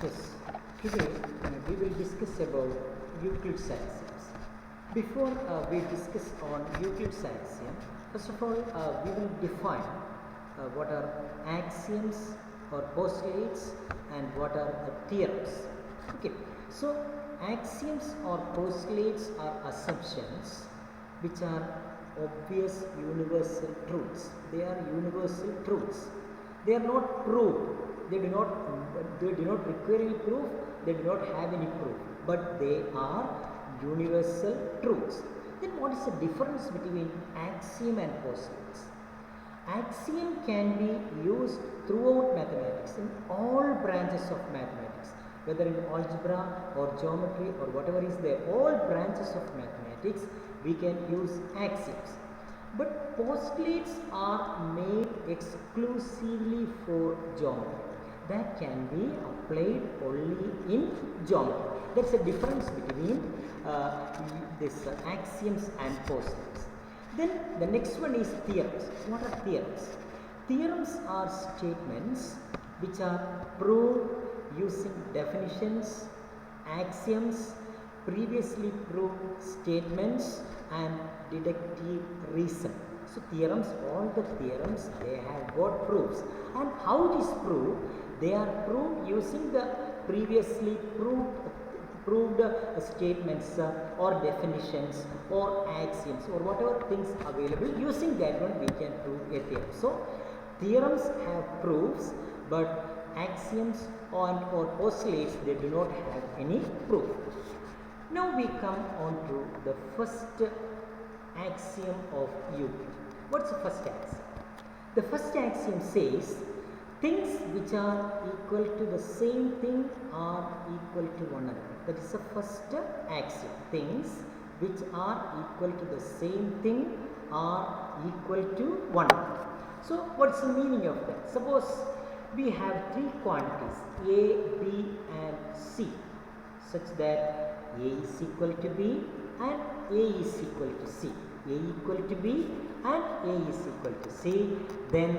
Yes, today we will discuss about Euclid's axioms. Before we discuss on Euclid's axiom, first of all we will define what are axioms or postulates and what are theorems. Okay, so axioms or postulates are assumptions which are obvious universal truths. They are universal truths. They are not proved. They do not require any proof. They do not have any proof, but they are universal truths. Then what is the difference between axiom and postulates? Axiom can be used throughout mathematics, in all branches of mathematics, whether in algebra or geometry or whatever is there, all branches of mathematics we can use axioms. But postulates are made exclusively for geometry. That can be applied only in geometry. There is a difference between this axioms and postulates. Then the next one is theorems. What are theorems? Theorems are statements which are proved using definitions, axioms, previously proved statements and deductive reason. So theorems, all the theorems, they have got proofs. And how it is proved? They are proved using the previously proved statements or definitions or axioms or whatever things available. Using that one we can prove a theorem. So theorems have proofs, but axioms or postulates, they do not have any proof. Now we come on to the first axiom of Euclid. What's the first axiom? The first axiom says things which are equal to the same thing are equal to one another. That is the first axiom. Things which are equal to the same thing are equal to one another. So what's the meaning of that? Suppose we have three quantities A, B and C, such that A is equal to B and A is equal to C. A equal to B and A is equal to C, then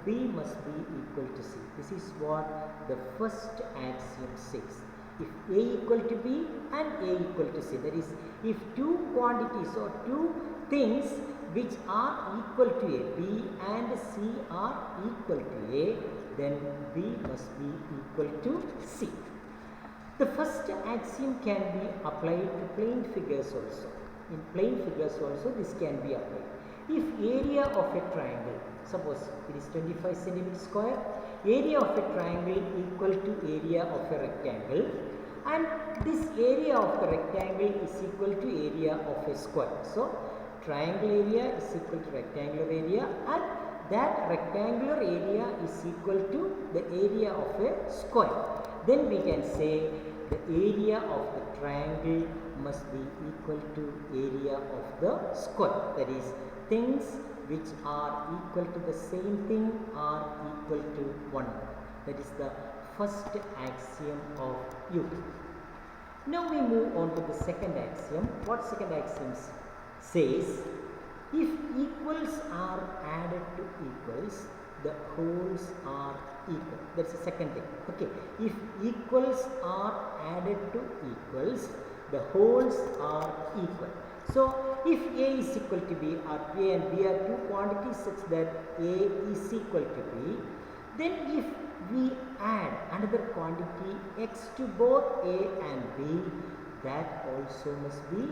B must be equal to C. This is what the first axiom says. If A equal to B and A equal to C, that is, if two quantities or two things which are equal to A, B and C are equal to A, then B must be equal to C. The first axiom can be applied to plane figures also. In plane figures also this can be applied. If area of a triangle, suppose it is 25 cm square, area of a triangle equal to area of a rectangle, and this area of the rectangle is equal to area of a square. So triangle area is equal to rectangular area, and that rectangular area is equal to the area of a square. Then we can say the area of the triangle must be equal to area of the square. That is, things which are equal to the same thing are equal to one another. That is the first axiom of Euclid. Now we move on to the second axiom. What second axiom says? If equals are added to equals, the wholes are equal. That's the second thing. Okay. If equals are added to equals, the wholes are equal. So if A is equal to B, or A and B are two quantities such that A is equal to B, then if we add another quantity x to both A and B, that also must be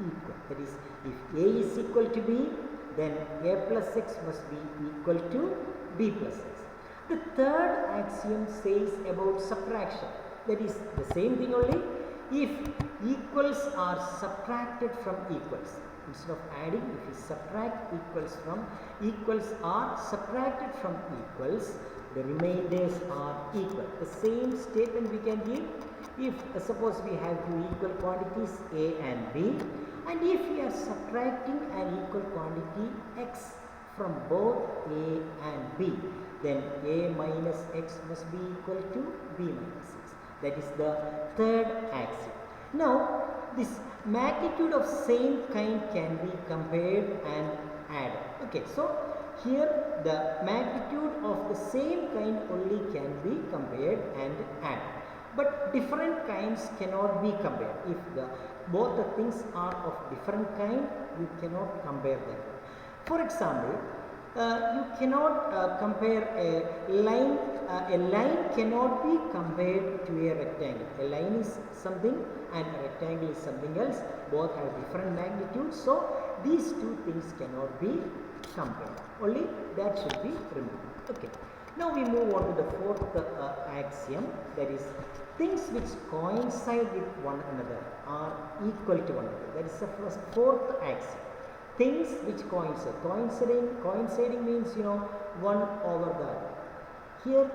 equal. That is, if A is equal to B, then A plus x must be equal to B plus x. The third axiom says about subtraction. That is the same thing only. If equals are subtracted from equals, instead of adding, if we subtract equals from equals are subtracted from equals, the remainders are equal. The same statement we can give if suppose we have two equal quantities A and B, and if we are subtracting an equal quantity x from both A and B, then A minus x must be equal to B minus x. That is the third axiom. Now this magnitude of same kind can be compared and added. Okay, so here the magnitude of the same kind only can be compared and added. but different kinds cannot be compared. If both the things are of different kind, you cannot compare them. For example, you cannot compare a line. A line cannot be compared to a rectangle. A line is something and a rectangle is something else. Both have different magnitudes. So these two things cannot be compared. Only that should be removed. Okay. Now we move on to the fourth axiom, that is, things which coincide with one another are equal to one another. That is the fourth axiom. Things which coincide. Coinciding means, one over the other. Here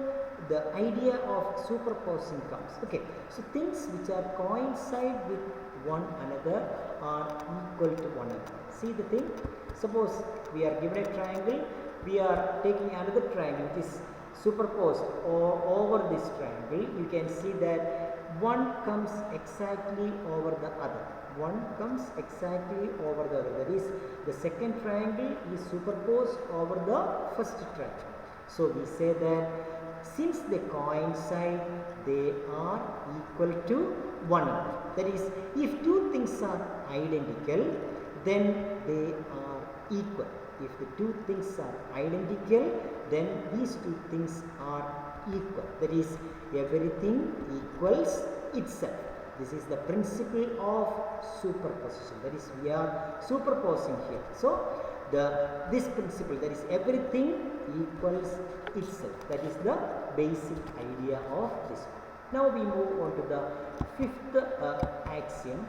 the idea of superposing comes. Okay, so things which are coincide with one another are equal to one another. See the thing? Suppose we are given a triangle, we are taking another triangle which is superposed over this triangle. You can see that one comes exactly over the other. One comes exactly over the other. That is, the second triangle is superposed over the first triangle. So we say that since they coincide, they are equal to one another. That is, if two things are identical, then they are equal. If the two things are identical, then these two things are equal. That is, everything equals itself. This is the principle of superposition. That is, we are superposing here. So this principle, that is, everything equals itself. That is the basic idea of this one. Now we move on to the fifth axiom.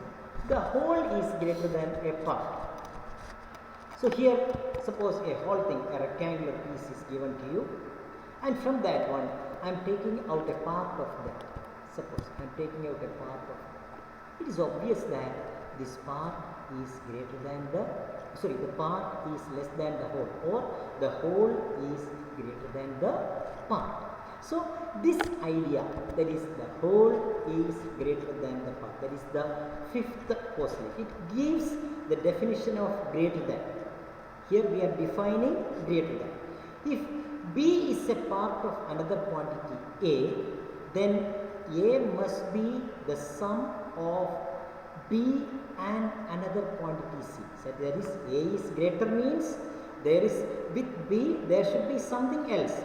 The whole is greater than a part. So here, suppose a whole thing, a rectangular piece is given to you, and from that one I am taking out a part of that. Suppose I am taking out a part of that. It is obvious that this part is greater than the part is less than the whole, or the whole is greater than the part. So this idea, that is, the whole is greater than the part, that is the fifth postulate. It gives the definition of greater than. Here we are defining greater than. If B is a part of another quantity A, then A must be the sum of B and another quantity C. So there is A is greater means there is with B there should be something else.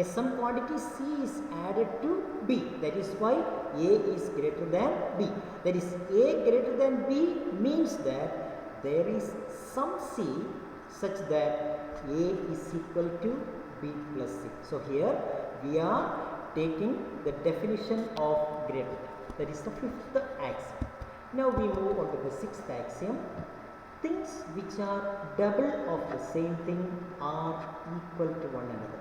Some quantity C is added to B. That is why A is greater than B. That is, A greater than B means that there is some C such that A is equal to B plus C. So here we are taking the definition of greater than. That is the fifth axiom. Now we move on to the sixth axiom. Things which are double of the same thing are equal to one another.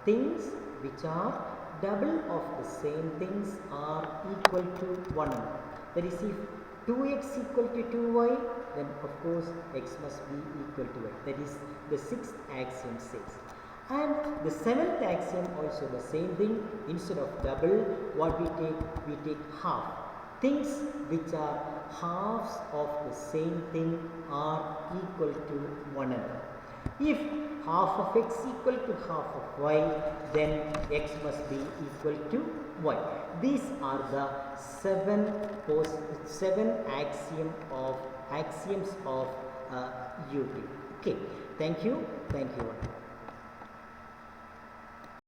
Things which are double of the same things are equal to one another. That is, if 2x equal to 2y, then of course x must be equal to y. That is the sixth axiom says. And the seventh axiom also the same thing. Instead of double, what we take half. Things which are halves of the same thing are equal to one another. If half of x equal to half of y, then x must be equal to y. These are the seven axioms of Euclid. Okay, thank you all.